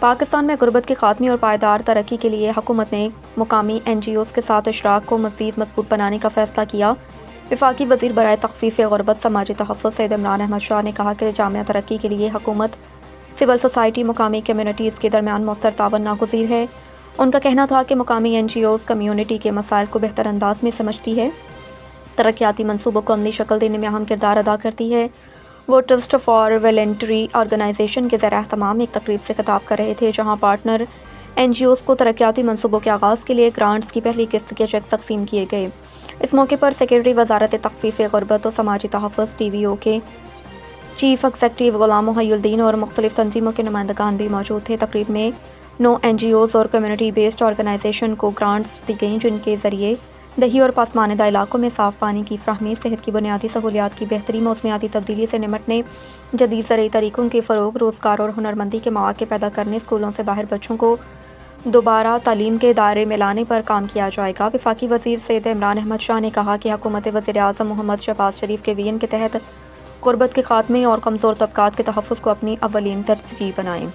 پاکستان میں غربت کے خاتمے اور پائیدار ترقی کے لیے حکومت نے مقامی NGOs کے ساتھ اشراک کو مزید مضبوط بنانے کا فیصلہ کیا۔ وفاقی وزیر برائے تخفیف غربت سماجی تحفظ سید عمران احمد شاہ نے کہا کہ جامع ترقی کے لیے حکومت، سول سوسائٹی، مقامی کمیونٹیز کے درمیان مؤثر تعاون ناگزیر ہے۔ ان کا کہنا تھا کہ مقامی NGOs کمیونٹی کے مسائل کو بہتر انداز میں سمجھتی ہے، ترقیاتی منصوبوں کو عملی شکل دینے میں اہم کردار ادا کرتی ہے۔ وہ ٹرسٹ فار والنٹری آرگنائزیشن کے زیر اہتمام ایک تقریب سے خطاب کر رہے تھے، جہاں پارٹنر NGOs کو ترقیاتی منصوبوں کے آغاز کے لیے گرانٹس کی پہلی قسط کے چیک تقسیم کیے گئے۔ اس موقع پر سیکرٹری وزارت تخفیف غربت و سماجی تحفظ TVO کے چیف ایگزیکٹو غلام محی الدین اور مختلف تنظیموں کے نمائندگان بھی موجود تھے۔ تقریب میں 9 NGOs اور کمیونٹی بیسڈ آرگنائزیشن کو گرانٹس دی گئیں، جن کے ذریعے دیہی اور پسماندہ علاقوں میں صاف پانی کی فراہمی، صحت کی بنیادی سہولیات کی بہتری، موسمیاتی تبدیلی سے نمٹنے، جدید زرعی طریقوں کے فروغ، روزگار اور ہنرمندی کے مواقع پیدا کرنے، اسکولوں سے باہر بچوں کو دوبارہ تعلیم کے دائرے میں لانے پر کام کیا جائے گا۔ وفاقی وزیر سید عمران احمد شاہ نے کہا کہ حکومت وزیر اعظم محمد شہباز شریف کے وژن کے تحت غربت کے خاتمے اور کمزور طبقات کے تحفظ کو اپنی اولین ترجیح بنائیں۔